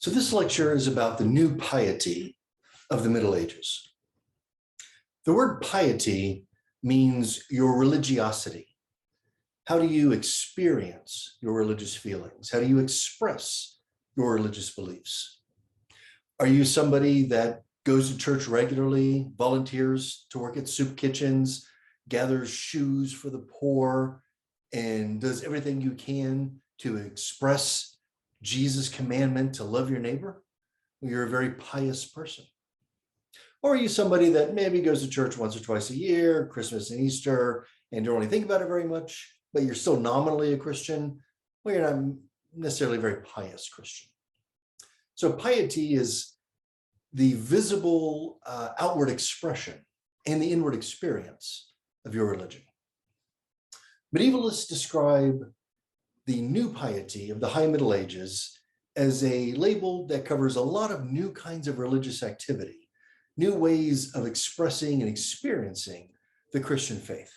So this lecture is about the new piety of the Middle Ages. The word piety means your religiosity. How do you experience your religious feelings? How do you express your religious beliefs? Are you somebody that goes to church regularly, volunteers to work at soup kitchens, gathers shoes for the poor, and does everything you can to express Jesus' commandment to love your neighbor? You're a very pious person. Or are you somebody that maybe goes to church once or twice a year, Christmas and Easter, and don't really think about it very much, but you're still nominally a Christian? Well, you're not necessarily a very pious Christian. So piety is the visible outward expression and the inward experience of your religion. Medievalists describe the new piety of the High Middle Ages as a label that covers a lot of new kinds of religious activity, new ways of expressing and experiencing the Christian faith.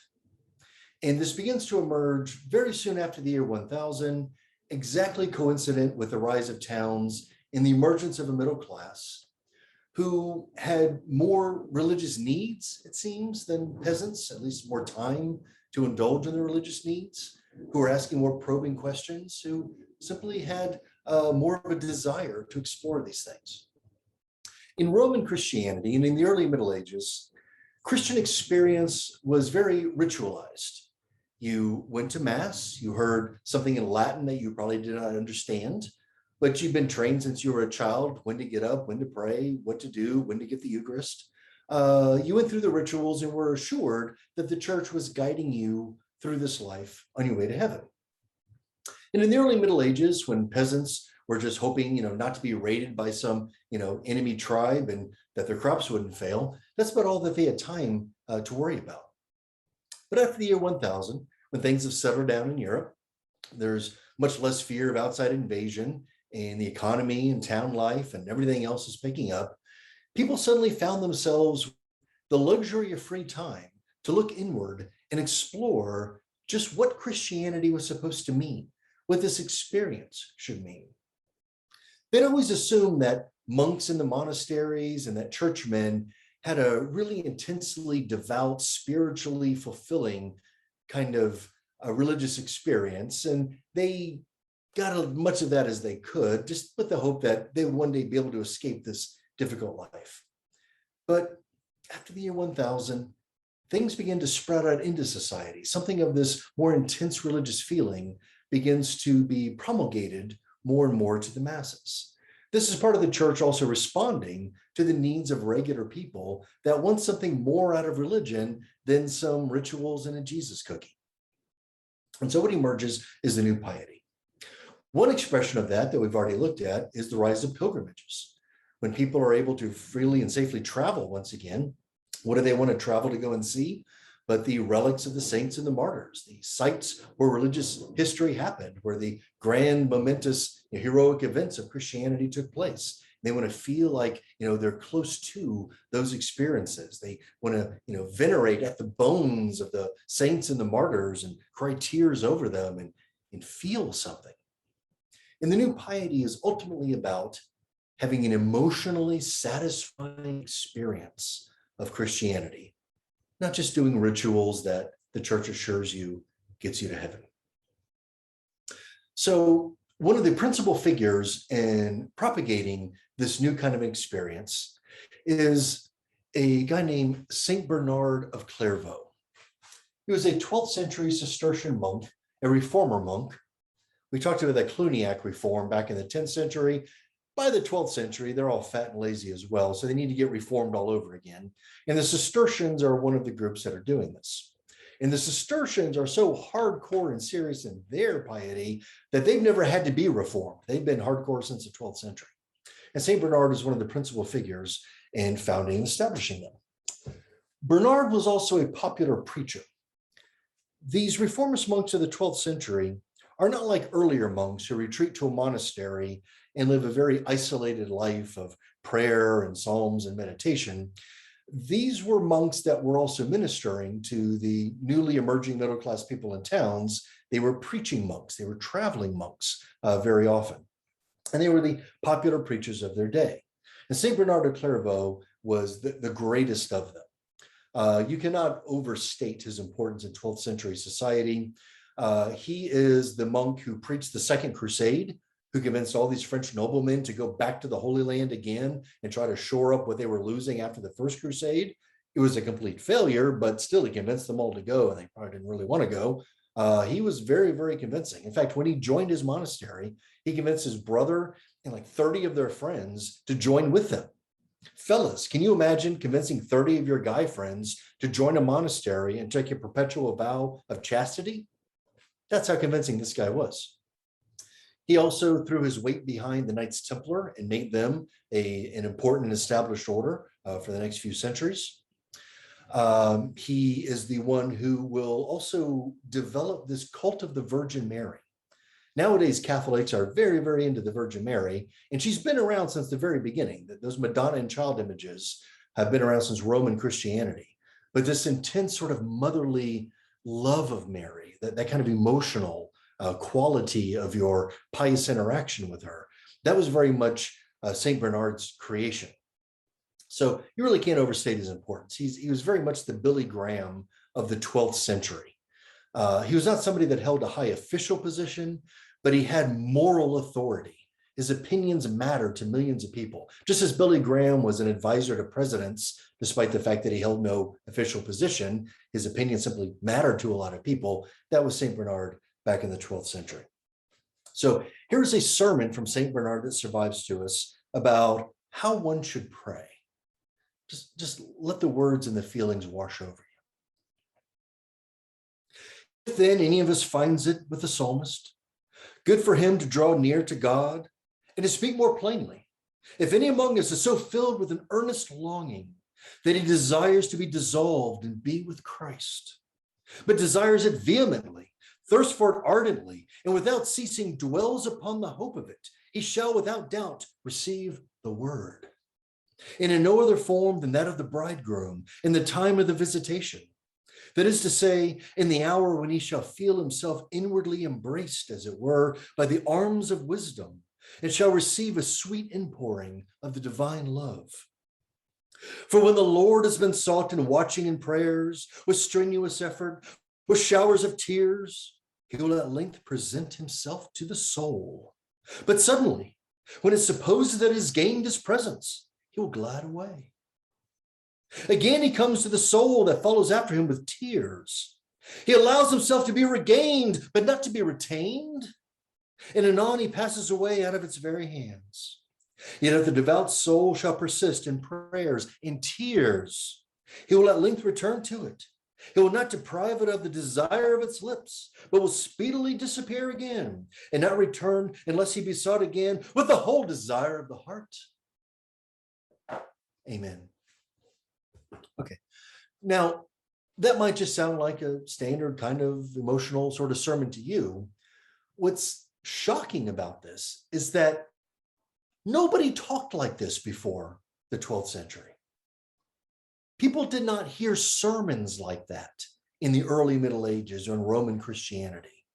And this begins to emerge very soon after the year 1000, exactly coincident with the rise of towns and the emergence of a middle class who had more religious needs, it seems, than peasants, at least more time to indulge in their religious needs, who were asking more probing questions, who simply had more of a desire to explore these things. In Roman Christianity and in the early Middle Ages, Christian experience was very ritualized. You went to Mass, you heard something in Latin that you probably did not understand, but you've been trained since you were a child, when to get up, when to pray, what to do, when to get the Eucharist. You went through the rituals and were assured that the church was guiding you through this life on your way to heaven. And in the early Middle Ages, when peasants were just hoping, not to be raided by some, enemy tribe and that their crops wouldn't fail, that's about all that they had time to worry about. But after the year 1000, when things have settled down in Europe, there's much less fear of outside invasion, and the economy and town life and everything else is picking up. People suddenly found themselves the luxury of free time to look inward and explore just what Christianity was supposed to mean, what this experience should mean. They'd always assumed that monks in the monasteries and that churchmen had a really intensely devout, spiritually fulfilling kind of a religious experience, and they got as much of that as they could, just with the hope that they would one day be able to escape this difficult life. But after the year 1000, things begin to spread out into society. Something of this more intense religious feeling begins to be promulgated more and more to the masses. This is part of the church also responding to the needs of regular people that want something more out of religion than some rituals and a Jesus cookie. And so what emerges is the new piety. One expression of that we've already looked at is the rise of pilgrimages. When people are able to freely and safely travel once again, what do they want to travel to go and see? But the relics of the saints and the martyrs, the sites where religious history happened, where the grand, momentous, heroic events of Christianity took place. They want to feel like, they're close to those experiences. They want to, venerate at the bones of the saints and the martyrs and cry tears over them and feel something. And the new piety is ultimately about having an emotionally satisfying experience of Christianity, not just doing rituals that the church assures you gets you to heaven. So one of the principal figures in propagating this new kind of experience is a guy named Saint Bernard of Clairvaux. He was a 12th century Cistercian monk, a reformer monk. We talked about that Cluniac reform back in the 10th century. By the 12th century, they're all fat and lazy as well, so they need to get reformed all over again. And the Cistercians are one of the groups that are doing this. And the Cistercians are so hardcore and serious in their piety that they've never had to be reformed. They've been hardcore since the 12th century. And St. Bernard is one of the principal figures in founding and establishing them. Bernard was also a popular preacher. These reformist monks of the 12th century are not like earlier monks who retreat to a monastery and live a very isolated life of prayer and psalms and meditation. These were monks that were also ministering to the newly emerging middle-class people in towns. They were preaching monks. They were traveling monks very often. and they were the popular preachers of their day. And St. Bernard of Clairvaux was the greatest of them. You cannot overstate his importance in 12th century society. He is the monk who preached the Second Crusade, who convinced all these French noblemen to go back to the Holy Land again and try to shore up what they were losing after the First Crusade. It was a complete failure, but still he convinced them all to go, and they probably didn't really want to go. He was very, very convincing. In fact, when he joined his monastery, he convinced his brother and like 30 of their friends to join with him. Fellas, can you imagine convincing 30 of your guy friends to join a monastery and take a perpetual vow of chastity? That's how convincing this guy was. He also threw his weight behind the Knights Templar and made them an important and established order for the next few centuries. He is the one who will also develop this cult of the Virgin Mary. Nowadays, Catholics are very, very into the Virgin Mary, and she's been around since the very beginning. Those Madonna and child images have been around since Roman Christianity. But this intense sort of motherly love of Mary, that kind of emotional quality of your pious interaction with her, that was very much St. Bernard's creation. So you really can't overstate his importance. He was very much the Billy Graham of the 12th century. He was not somebody that held a high official position, but he had moral authority. His opinions mattered to millions of people. Just as Billy Graham was an advisor to presidents, despite the fact that he held no official position, his opinion simply mattered to a lot of people. That was St. Bernard back in the 12th century. So here's a sermon from St. Bernard that survives to us about how one should pray. Just let the words and the feelings wash over you. If then any of us finds it with the psalmist, good for him to draw near to God and to speak more plainly. If any among us is so filled with an earnest longing that he desires to be dissolved and be with Christ, but desires it vehemently, thirsts for it ardently, and without ceasing dwells upon the hope of it, he shall without doubt receive the word. And in no other form than that of the bridegroom in the time of the visitation. That is to say, in the hour when he shall feel himself inwardly embraced, as it were, by the arms of wisdom, and shall receive a sweet inpouring of the divine love. For when the Lord has been sought in watching and prayers, with strenuous effort, with showers of tears, he will at length present himself to the soul. But suddenly, when it supposes that he has gained his presence, he will glide away. Again, he comes to the soul that follows after him with tears. He allows himself to be regained, but not to be retained. And anon he passes away out of its very hands. Yet if the devout soul shall persist in prayers, in tears, he will at length return to it. He will not deprive it of the desire of its lips, but will speedily disappear again, and not return unless he be sought again with the whole desire of the heart. Amen. Okay. Now, that might just sound like a standard kind of emotional sort of sermon to you. What's shocking about this is that nobody talked like this before the 12th century. People did not hear sermons like that in the early Middle Ages or in Roman Christianity.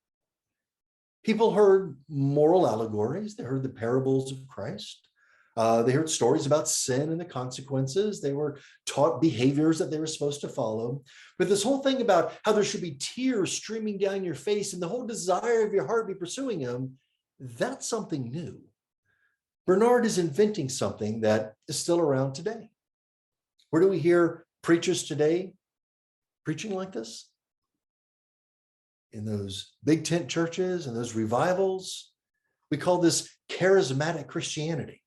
People heard moral allegories. They heard the parables of Christ. They heard stories about sin and the consequences. They were taught behaviors that they were supposed to follow. But this whole thing about how there should be tears streaming down your face and the whole desire of your heart be pursuing him, that's something new. Bernard is inventing something that is still around today. Where do we hear preachers today preaching like this? In those big tent churches and those revivals. We call this charismatic Christianity.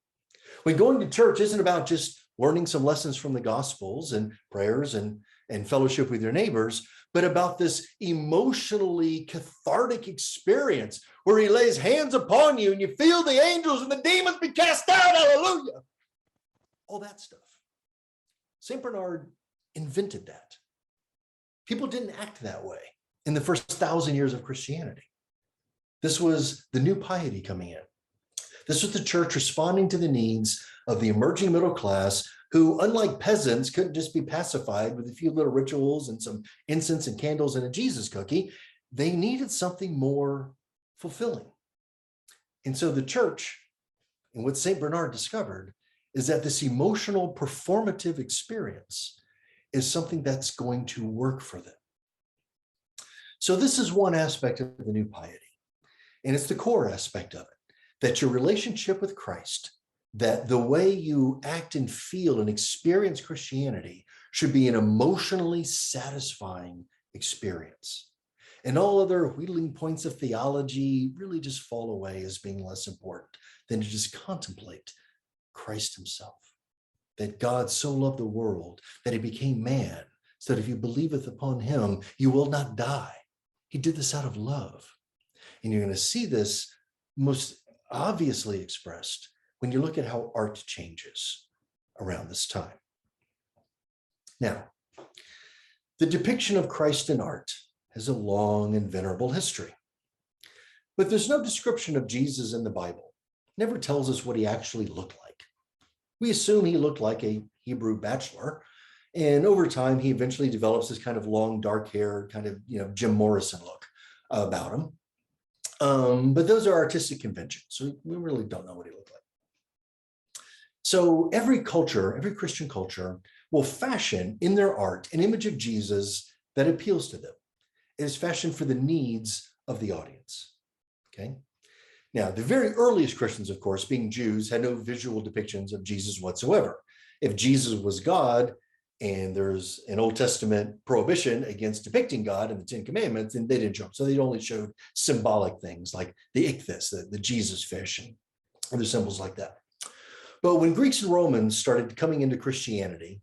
When going to church isn't about just learning some lessons from the Gospels and prayers and fellowship with your neighbors, but about this emotionally cathartic experience where he lays hands upon you and you feel the angels and the demons be cast out, hallelujah. All that stuff. St. Bernard invented that. People didn't act that way in the first 1,000 years of Christianity. This was the new piety coming in. This was the church responding to the needs of the emerging middle class who, unlike peasants, couldn't just be pacified with a few little rituals and some incense and candles and a Jesus cookie. They needed something more fulfilling. And so the church And what St. Bernard discovered is that this emotional performative experience is something that's going to work for them. So this is one aspect of the new piety, and it's the core aspect of it, that your relationship with Christ, that the way you act and feel and experience Christianity should be an emotionally satisfying experience. And all other wheedling points of theology really just fall away as being less important than to just contemplate Christ himself, that God so loved the world that he became man, so that if you believeth upon him, you will not die. He did this out of love. And you're going to see this most obviously expressed when you look at how art changes around this time. Now, the depiction of Christ in art has a long and venerable history. But there's no description of Jesus in the Bible. It never tells us what he actually looked like. We assume he looked like a Hebrew bachelor, and over time he eventually develops this kind of long, dark hair, kind of Jim Morrison look about him. But those are artistic conventions, so we really don't know what he looked like. So every culture, every Christian culture, will fashion in their art an image of Jesus that appeals to them. It is fashioned for the needs of the audience. Okay. Now, the very earliest Christians, of course, being Jews, had no visual depictions of Jesus whatsoever. If Jesus was God, and there's an Old Testament prohibition against depicting God in the Ten Commandments, and they didn't show them. So they only showed symbolic things like the ichthys, the Jesus fish, and other symbols like that. But when Greeks and Romans started coming into Christianity,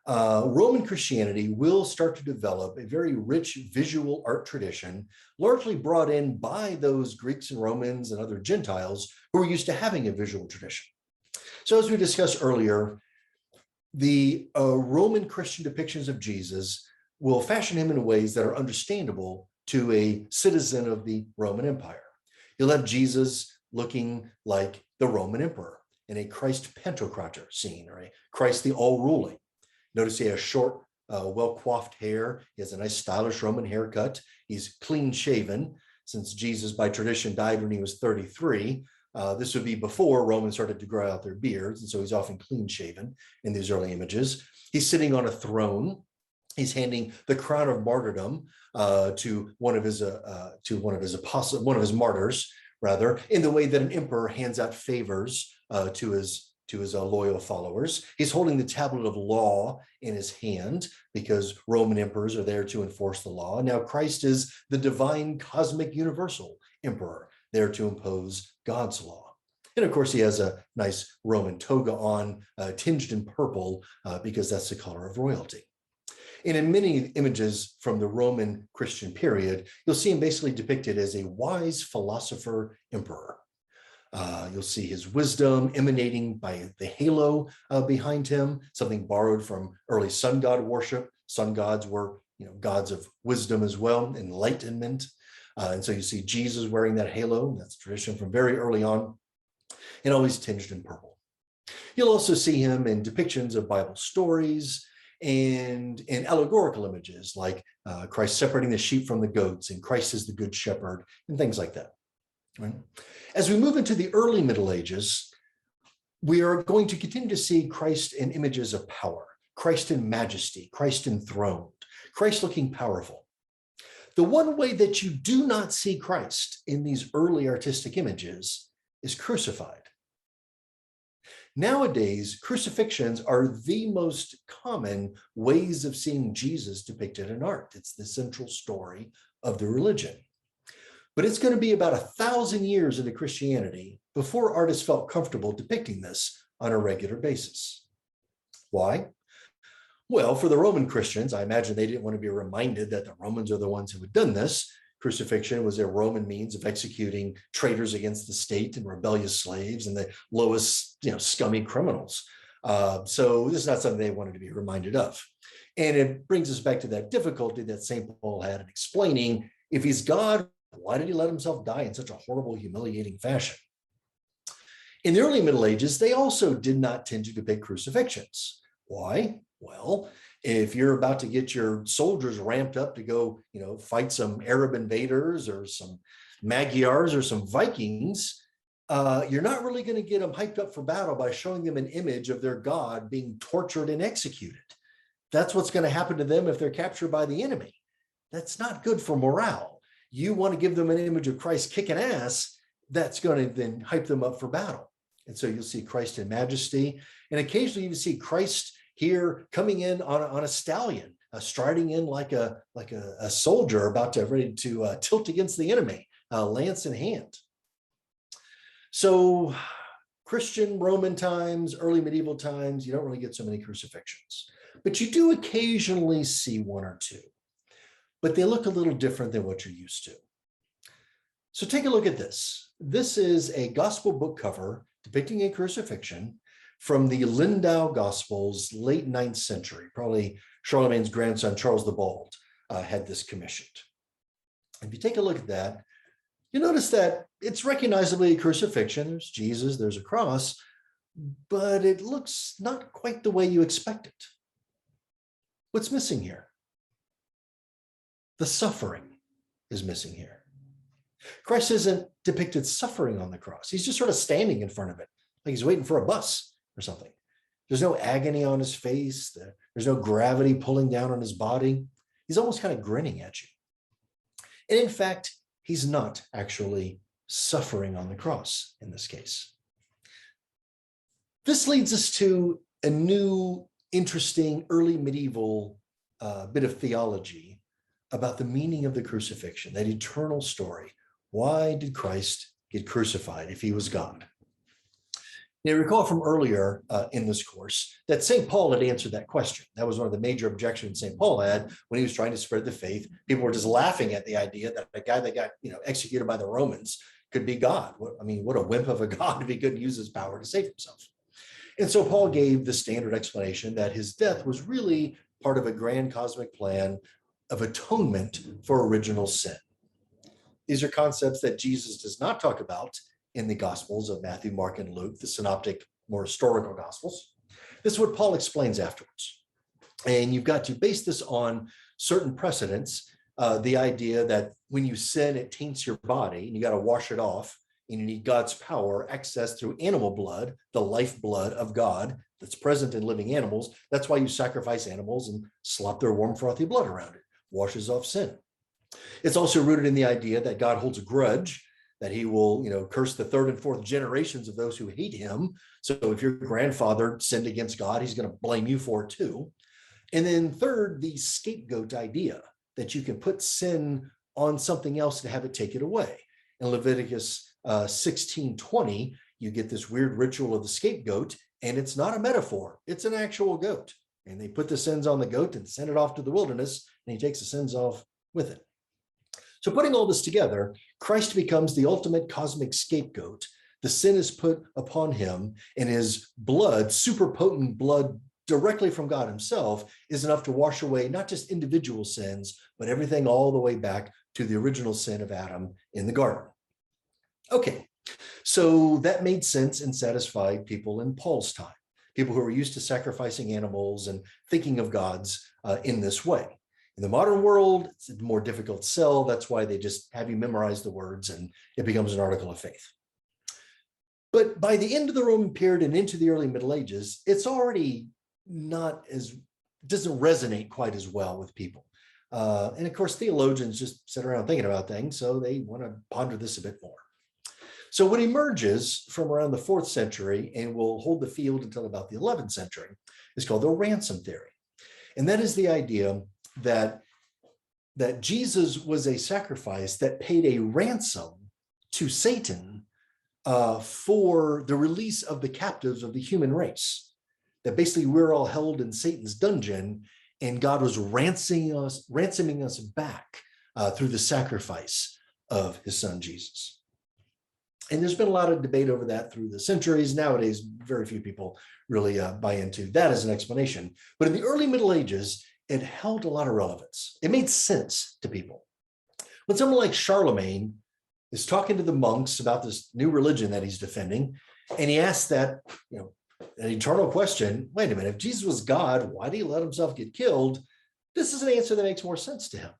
Roman Christianity will start to develop a very rich visual art tradition, largely brought in by those Greeks and Romans and other Gentiles who were used to having a visual tradition. So as we discussed earlier, the Roman Christian depictions of Jesus will fashion him in ways that are understandable to a citizen of the Roman Empire. You'll have Jesus looking like the Roman emperor in a Christ Pantocrator scene, or a Christ the all-ruling. Notice he has short, well-coiffed hair. He has a nice stylish Roman haircut. He's clean shaven, since Jesus by tradition died when he was 33. This would be before Romans started to grow out their beards, and so he's often clean shaven in these early images. He's sitting on a throne. He's handing the crown of martyrdom to one of his martyrs, rather, in the way that an emperor hands out favors to his loyal followers. He's holding the tablet of law in his hand because Roman emperors are there to enforce the law. Now Christ is the divine cosmic universal emperor, there to impose God's law. And of course, he has a nice Roman toga on, tinged in purple, because that's the color of royalty. And in many images from the Roman Christian period, you'll see him basically depicted as a wise philosopher emperor. You'll see his wisdom emanating by the halo behind him, something borrowed from early sun god worship. Sun gods were, gods of wisdom as well, enlightenment. And so you see Jesus wearing that halo. That's a tradition from very early on, and always tinged in purple. You'll also see him in depictions of Bible stories and in allegorical images like Christ separating the sheep from the goats, and Christ is the good shepherd, and things like that. Right? As we move into the early Middle Ages, we are going to continue to see Christ in images of power, Christ in majesty, Christ enthroned, Christ looking powerful. The one way that you do not see Christ in these early artistic images is crucified. Nowadays, crucifixions are the most common ways of seeing Jesus depicted in art. It's the central story of the religion. But it's going to be about 1,000 years into Christianity before artists felt comfortable depicting this on a regular basis. Why? Well, for the Roman Christians, I imagine they didn't want to be reminded that the Romans are the ones who had done this. Crucifixion was a Roman means of executing traitors against the state and rebellious slaves and the lowest, scummy criminals. So this is not something they wanted to be reminded of. And it brings us back to that difficulty that St. Paul had in explaining, if he's God, why did he let himself die in such a horrible, humiliating fashion? In the early Middle Ages, they also did not tend to depict crucifixions. Why? Well, if you're about to get your soldiers ramped up to go, fight some Arab invaders or some Magyars or some Vikings, you're not really going to get them hyped up for battle by showing them an image of their God being tortured and executed. That's what's going to happen to them if they're captured by the enemy. That's not good for morale. You want to give them an image of Christ kicking ass, that's going to then hype them up for battle. And so you'll see Christ in majesty, and occasionally you see Christ here coming in on a stallion, striding in like a soldier about to ready to tilt against the enemy, lance in hand. So Christian Roman times, early medieval times, you don't really get so many crucifixions, but you do occasionally see one or two, but they look a little different than what you're used to. So take a look at this. This is a gospel book cover depicting a crucifixion from the Lindau Gospels, late 9th century. Probably Charlemagne's grandson, Charles the Bald, had this commissioned. If you take a look at that, you notice that it's recognizably a crucifixion. There's Jesus, there's a cross, but it looks not quite the way you expect it. What's missing here? The suffering is missing here. Christ isn't depicted suffering on the cross. He's just sort of standing in front of it, like he's waiting for a bus or something. There's no agony on his face. There's no gravity pulling down on his body. He's almost kind of grinning at you. And in fact, he's not actually suffering on the cross in this case. This leads us to a new, interesting, early medieval bit of theology about the meaning of the crucifixion, that eternal story. Why did Christ get crucified if he was God? Now, recall from earlier in this course that St. Paul had answered that question. That was one of the major objections St. Paul had when he was trying to spread the faith. People were just laughing at the idea that a guy that got executed by the Romans could be God. I mean, what a wimp of a God if he couldn't use his power to save himself. And so Paul gave the standard explanation that his death was really part of a grand cosmic plan of atonement for original sin. These are concepts that Jesus does not talk about in the Gospels of Matthew, Mark, and Luke, the synoptic, more historical Gospels. This is what Paul explains afterwards. And you've got to base this on certain precedents, the idea that when you sin, it taints your body, and you got to wash it off, and you need God's power accessed through animal blood, the lifeblood of God that's present in living animals. That's why you sacrifice animals and slop their warm, frothy blood around it. Washes off sin. It's also rooted in the idea that God holds a grudge, that he will, curse the third and fourth generations of those who hate him. So if your grandfather sinned against God, he's going to blame you for it too. And then third, the scapegoat idea that you can put sin on something else and have it take it away. In Leviticus 16:20, you get this weird ritual of the scapegoat, and it's not a metaphor. It's an actual goat. And they put the sins on the goat and send it off to the wilderness, and he takes the sins off with it. So putting all this together, Christ becomes the ultimate cosmic scapegoat. The sin is put upon him, and his blood, super potent blood directly from God himself, is enough to wash away not just individual sins, but everything all the way back to the original sin of Adam in the garden. Okay, so that made sense and satisfied people in Paul's time, people who were used to sacrificing animals and thinking of gods in this way. In the modern world, it's a more difficult sell. That's why they just have you memorize the words and it becomes an article of faith. But by the end of the Roman period and into the early Middle Ages, it's already doesn't resonate quite as well with people. And of course, theologians just sit around thinking about things, so they want to ponder this a bit more. So what emerges from around the 4th century and will hold the field until about the 11th century is called the ransom theory. And that is the idea that Jesus was a sacrifice that paid a ransom to Satan for the release of the captives of the human race. That basically we're all held in Satan's dungeon, and God was ransoming us back through the sacrifice of his son Jesus. And there's been a lot of debate over that through the centuries. Nowadays, very few people really buy into that as an explanation. But in the early Middle Ages, it held a lot of relevance. It made sense to people. When someone like Charlemagne is talking to the monks about this new religion that he's defending, and he asks that, an eternal question, wait a minute, if Jesus was God, why did he let himself get killed? This is an answer that makes more sense to him,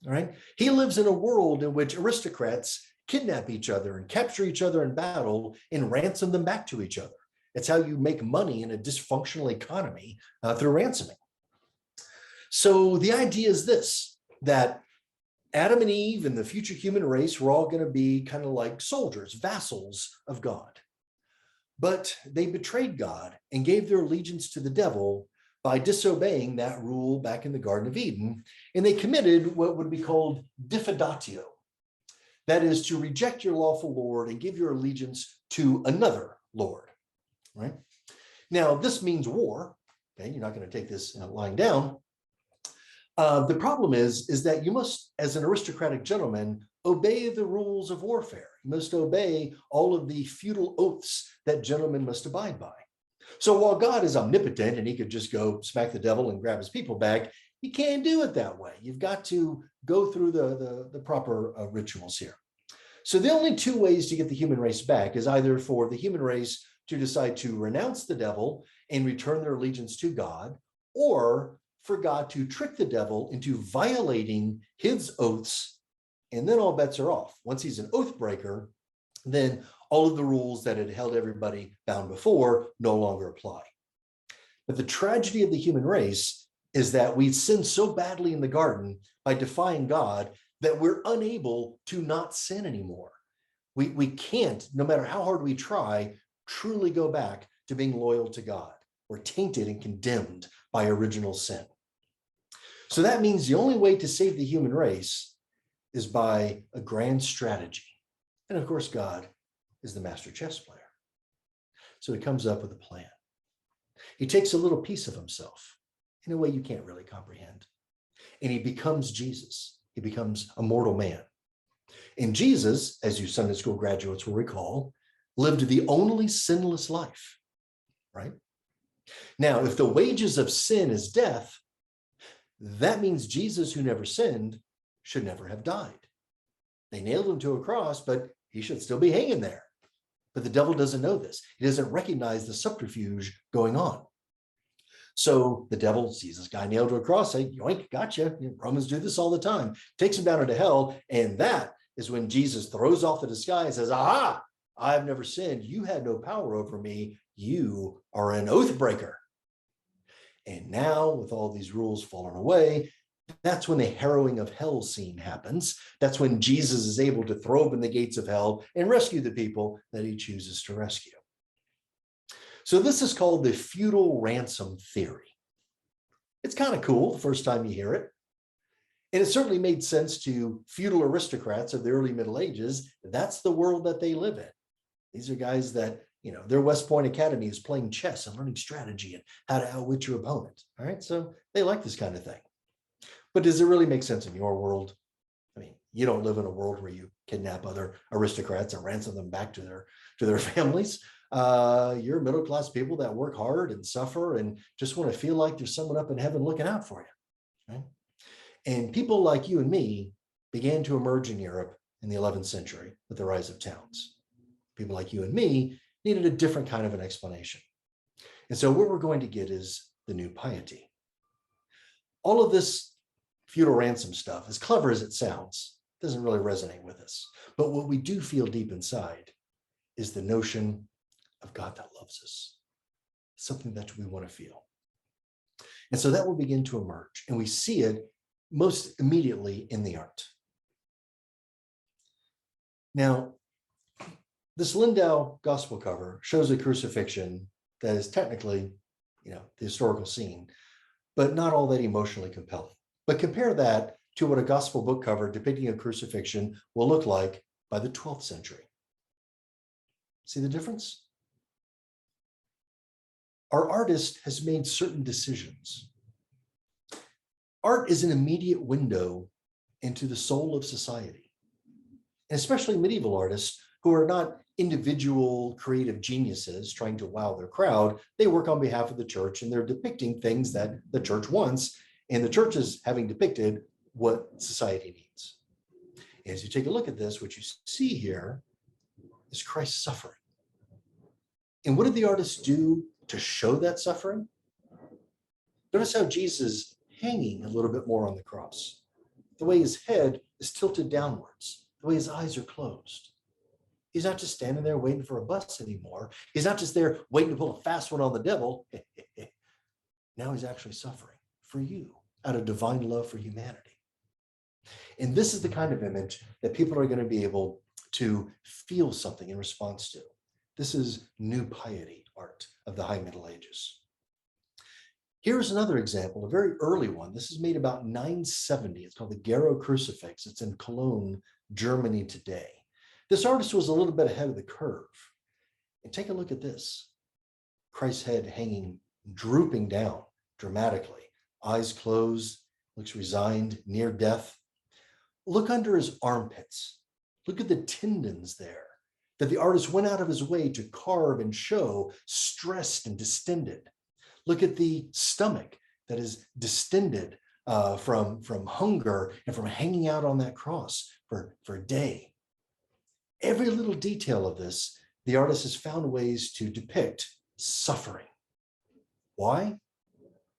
all right? He lives in a world in which aristocrats kidnap each other and capture each other in battle and ransom them back to each other. It's how you make money in a dysfunctional economy through ransoming. So the idea is this, that Adam and Eve and the future human race were all going to be kind of like soldiers, vassals of God. But they betrayed God and gave their allegiance to the devil by disobeying that rule back in the Garden of Eden. And they committed what would be called diffidatio. That is to reject your lawful Lord and give your allegiance to another Lord, right? Now, this means war. Okay, you're not going to take this lying down. The problem is that you must, as an aristocratic gentleman, obey the rules of warfare. You must obey all of the feudal oaths that gentlemen must abide by. So while God is omnipotent and he could just go smack the devil and grab his people back, he can't do it that way. You've got to go through the proper rituals here. So the only two ways to get the human race back is either for the human race to decide to renounce the devil and return their allegiance to God, or for God to trick the devil into violating his oaths, and then all bets are off. Once he's an oath breaker, then all of the rules that had held everybody bound before no longer apply. But the tragedy of the human race is that we sinned so badly in the garden by defying God that we're unable to not sin anymore. We can't, no matter how hard we try, truly go back to being loyal to God. We're tainted and condemned by original sin. So that means the only way to save the human race is by a grand strategy. And of course, God is the master chess player. So he comes up with a plan. He takes a little piece of himself in a way you can't really comprehend. And he becomes Jesus. He becomes a mortal man. And Jesus, as you Sunday school graduates will recall, lived the only sinless life, right? Now, if the wages of sin is death, that means Jesus, who never sinned, should never have died. They nailed him to a cross, but he should still be hanging there. But the devil doesn't know this. He doesn't recognize the subterfuge going on. So the devil sees this guy nailed to a cross, say, yoink, gotcha. Romans do this all the time. Takes him down into hell. And that is when Jesus throws off the disguise and says, aha, I've never sinned. You had no power over me. You are an oath breaker. And now, with all these rules fallen away, that's when the harrowing of hell scene happens. That's when Jesus is able to throw open the gates of hell and rescue the people that he chooses to rescue. So this is called the feudal ransom theory. It's kind of cool the first time you hear it. And it certainly made sense to feudal aristocrats of the early Middle Ages. That's the world that they live in. These are guys that, their West Point Academy is playing chess and learning strategy and how to outwit your opponent. All right, so they like this kind of thing. But does it really make sense in your world? I mean, you don't live in a world where you kidnap other aristocrats and ransom them back to their families. You're middle-class people that work hard and suffer and just want to feel like there's someone up in heaven looking out for you. Right? And people like you and me began to emerge in Europe in the 11th century with the rise of towns. People like you and me needed a different kind of an explanation. And so what we're going to get is the new piety. All of this feudal ransom stuff, as clever as it sounds, doesn't really resonate with us. But what we do feel deep inside is the notion of God that loves us, something that we want to feel. And so that will begin to emerge, and we see it most immediately in the art. Now, this Lindau gospel cover shows a crucifixion that is technically, the historical scene, but not all that emotionally compelling. But compare that to what a gospel book cover depicting a crucifixion will look like by the 12th century. See the difference? Our artist has made certain decisions. Art is an immediate window into the soul of society, and especially medieval artists who are not individual creative geniuses trying to wow their crowd. They work on behalf of the church, and they're depicting things that the church wants, and the church is having depicted what society needs. As you take a look at this, what you see here is Christ's suffering. And what did the artists do to show that suffering? Notice how Jesus is hanging a little bit more on the cross. The way his head is tilted downwards. the way his eyes are closed. He's not just standing there waiting for a bus anymore. He's not just there waiting to pull a fast one on the devil. Now he's actually suffering for you out of divine love for humanity. And this is the kind of image that people are going to be able to feel something in response to. This is new piety art of the High Middle Ages. Here's another example, a very early one. This is made about 970. It's called the Garo Crucifix. It's in Cologne, Germany today. This artist was a little bit ahead of the curve. And take a look at this. Christ's head hanging, drooping down dramatically, eyes closed, looks resigned, near death. Look under his armpits. Look at the tendons there that the artist went out of his way to carve and show, stressed and distended. Look at the stomach that is distended from hunger and from hanging out on that cross for a day. Every little detail of this, the artist has found ways to depict suffering. Why?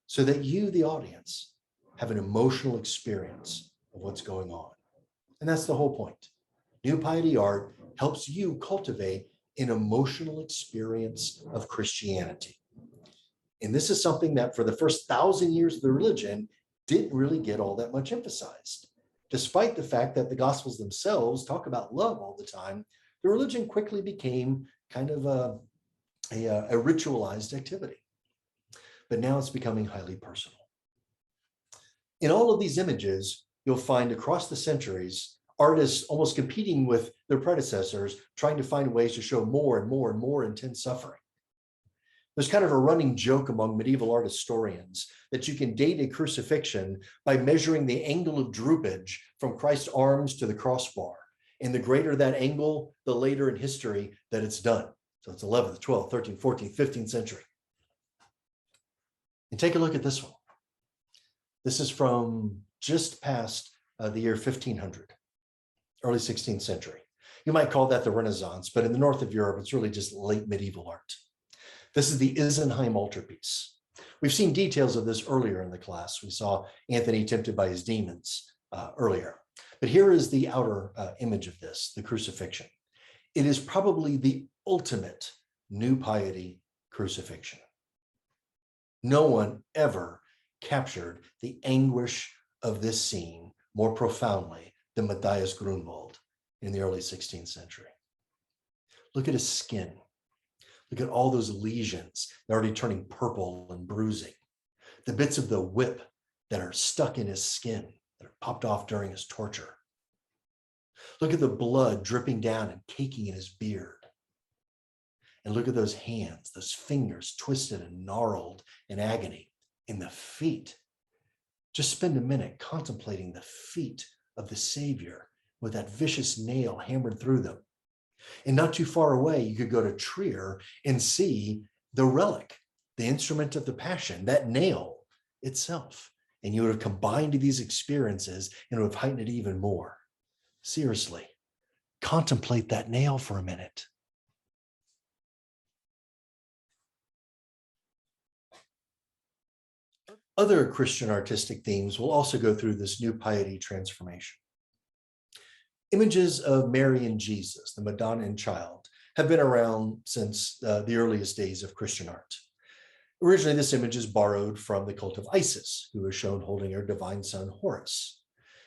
So that you, the audience, have an emotional experience of what's going on. And that's the whole point. New piety art helps you cultivate an emotional experience of Christianity. And this is something that for the first 1,000 years of the religion didn't really get all that much emphasized. Despite the fact that the Gospels themselves talk about love all the time, the religion quickly became kind of a ritualized activity. But now it's becoming highly personal. In all of these images, you'll find across the centuries, artists almost competing with their predecessors, trying to find ways to show more and more and more intense suffering. There's kind of a running joke among medieval art historians that you can date a crucifixion by measuring the angle of droopage from Christ's arms to the crossbar. And the greater that angle, the later in history that it's done. So it's 11th, 12th, 13th, 14th, 15th century. And take a look at this one. This is from just past the year 1500, early 16th century. You might call that the Renaissance, but in the north of Europe, it's really just late medieval art. This is the Isenheim Altarpiece. We've seen details of this earlier in the class. We saw Anthony tempted by his demons earlier. But here is the outer image of this, the crucifixion. It is probably the ultimate new piety crucifixion. No one ever captured the anguish of this scene more profoundly than Matthias Grunwald in the early 16th century. Look at his skin. Look at all those lesions. They're already turning purple and bruising. The bits of the whip that are stuck in his skin that are popped off during his torture. Look at the blood dripping down and caking in his beard. And look at those hands, those fingers twisted and gnarled in agony. In the feet. Just spend a minute contemplating the feet of the Savior with that vicious nail hammered through them. And not too far away, you could go to Trier and see the relic, the instrument of the Passion, that nail itself. And you would have combined these experiences and would have heightened it even more. Seriously, contemplate that nail for a minute. Other Christian artistic themes will also go through this new piety transformation. Images of Mary and Jesus, the Madonna and Child, have been around since the earliest days of Christian art. Originally, this image is borrowed from the cult of Isis, who is shown holding her divine son Horus.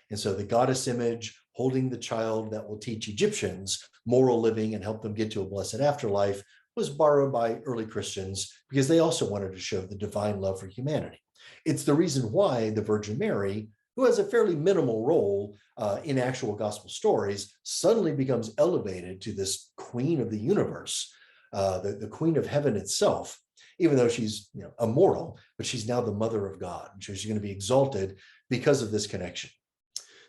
And so the goddess image holding the child that will teach Egyptians moral living and help them get to a blessed afterlife was borrowed by early Christians because they also wanted to show the divine love for humanity. It's the reason why the Virgin Mary, who has a fairly minimal role in actual gospel stories, suddenly becomes elevated to this queen of the universe, the queen of heaven itself, even though she's immortal, but she's now the mother of God. And she's going to be exalted because of this connection.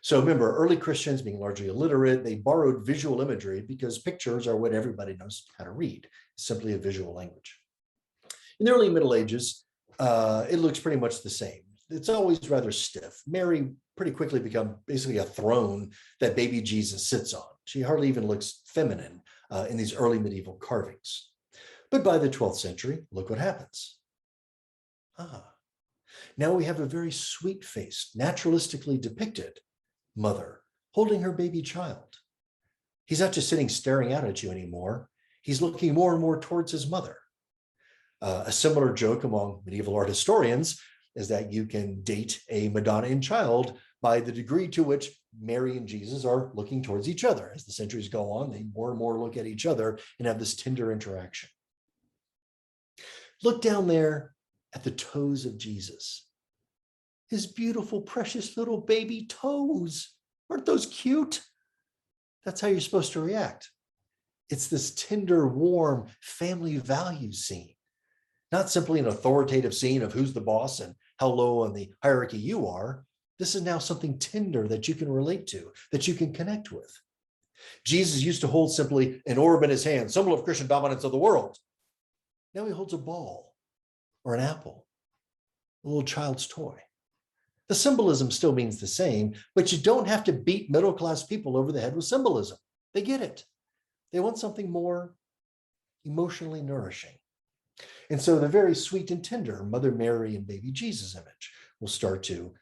So remember, early Christians, being largely illiterate, they borrowed visual imagery because pictures are what everybody knows how to read, simply a visual language. In the early Middle Ages, it looks pretty much the same. It's always rather stiff. Mary pretty quickly becomes basically a throne that baby Jesus sits on. She hardly even looks feminine in these early medieval carvings. But by the 12th century, look what happens. Now we have a very sweet-faced, naturalistically depicted mother holding her baby child. He's not just sitting staring out at you anymore. He's looking more and more towards his mother. A similar joke among medieval art historians is that you can date a Madonna and child by the degree to which Mary and Jesus are looking towards each other. As the centuries go on, they more and more look at each other and have this tender interaction. Look down there at the toes of Jesus. His beautiful, precious little baby toes. Aren't those cute? That's how you're supposed to react. It's this tender, warm family values scene, not simply an authoritative scene of who's the boss and how low on the hierarchy you are. This is now something tender that you can relate to, that you can connect with. Jesus used to hold simply an orb in his hand, symbol of Christian dominance of the world. Now he holds a ball or an apple, a little child's toy. The symbolism still means the same, but you don't have to beat middle-class people over the head with symbolism. They get it. They want something more emotionally nourishing. And so the very sweet and tender Mother Mary and baby Jesus image will start to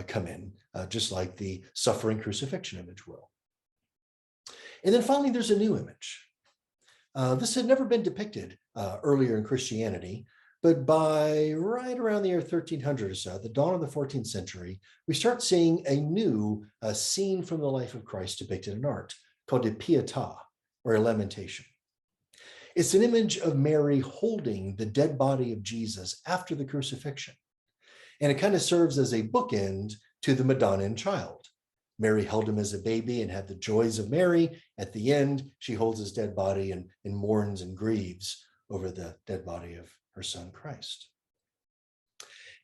come in, just like the suffering crucifixion image will. And then finally, there's a new image. This had never been depicted earlier in Christianity, but by right around the year 1300 or so, at the dawn of the 14th century, we start seeing a new scene from the life of Christ depicted in art called a Piata, or a Lamentation. It's an image of Mary holding the dead body of Jesus after the crucifixion. And it kind of serves as a bookend to the Madonna and child. Mary held him as a baby and had the joys of Mary. At the end, she holds his dead body and mourns and grieves over the dead body of her son Christ.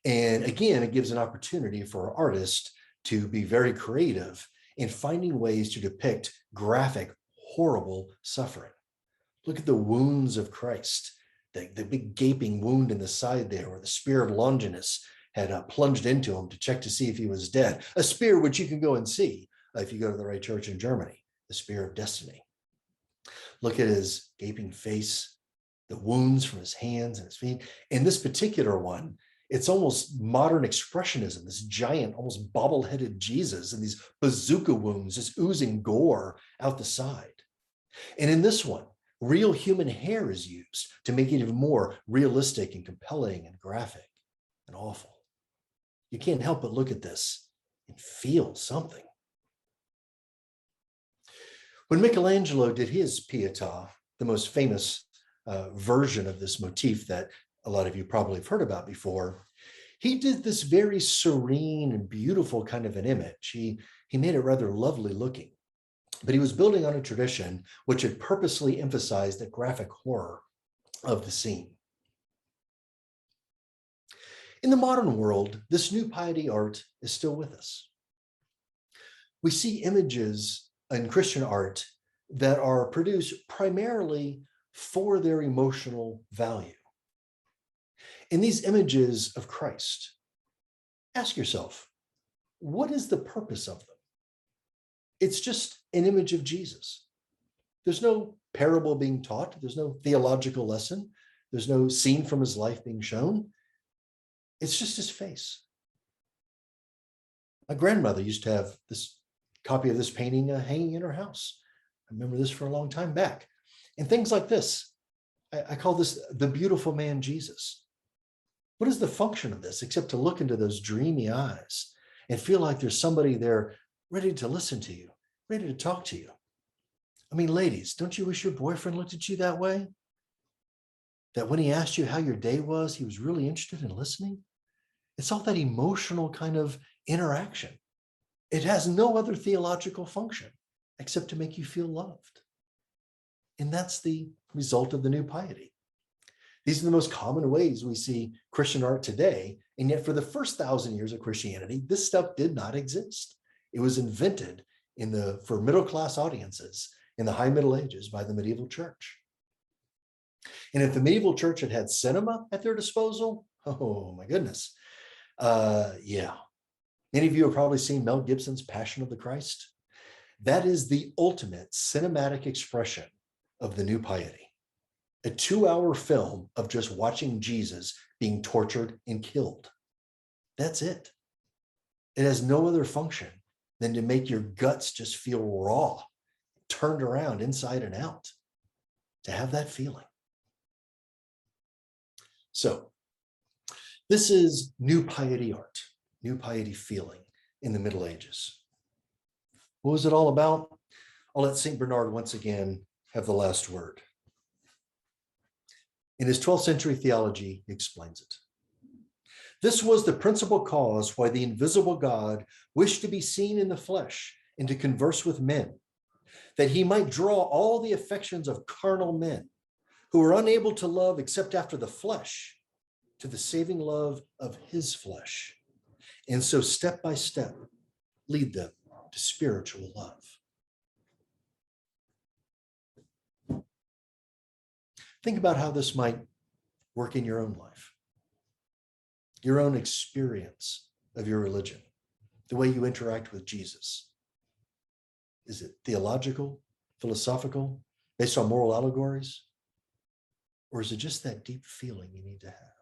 And again, it gives an opportunity for an artist to be very creative in finding ways to depict graphic, horrible suffering. Look at the wounds of Christ, the big gaping wound in the side there where the spear of Longinus had plunged into him to check to see if he was dead. A spear which you can go and see if you go to the right church in Germany, the spear of destiny. Look at his gaping face, the wounds from his hands and his feet. In this particular one, it's almost modern expressionism, this giant, almost bobble-headed Jesus and these bazooka wounds just oozing gore out the side. And in this one, real human hair is used to make it even more realistic and compelling and graphic and awful. You can't help but look at this and feel something. When Michelangelo did his Pietà, the most famous version of this motif that a lot of you probably have heard about before, he did this very serene and beautiful kind of an image. He made it rather lovely looking, but he was building on a tradition which had purposely emphasized the graphic horror of the scene. In the modern world, this new piety art is still with us. We see images in Christian art that are produced primarily for their emotional value. In these images of Christ, ask yourself, what is the purpose of them? It's just an image of Jesus. There's no parable being taught. There's no theological lesson. There's no scene from his life being shown. It's just his face. My grandmother used to have this copy of this painting hanging in her house. I remember this for a long time back. And things like this, I call this the beautiful man Jesus. What is the function of this except to look into those dreamy eyes and feel like there's somebody there ready to listen to you, ready to talk to you? I mean, ladies, don't you wish your boyfriend looked at you that way? That when he asked you how your day was, he was really interested in listening? It's all that emotional kind of interaction. It has no other theological function except to make you feel loved. And that's the result of the new piety. These are the most common ways we see Christian art today. And yet for the first 1,000 years of Christianity, this stuff did not exist. It was invented for middle-class audiences in the High Middle Ages by the medieval church. And if the medieval church had had cinema at their disposal, oh my goodness. Yeah. Many of you have probably seen Mel Gibson's Passion of the Christ. That is the ultimate cinematic expression of the new piety. A 2-hour film of just watching Jesus being tortured and killed. That's it. It has no other function than to make your guts just feel raw, turned around inside and out to have that feeling. So this is new piety art, new piety feeling in the Middle Ages. What was it all about? I'll let St. Bernard once again have the last word. In his 12th century theology, he explains it. This was the principal cause why the invisible God wished to be seen in the flesh and to converse with men, that he might draw all the affections of carnal men who were unable to love except after the flesh to the saving love of his flesh, and so step by step lead them to spiritual love. Think about how this might work in your own life, your own experience of your religion, the way you interact with Jesus. Is it theological, philosophical, based on moral allegories? Or is it just that deep feeling you need to have?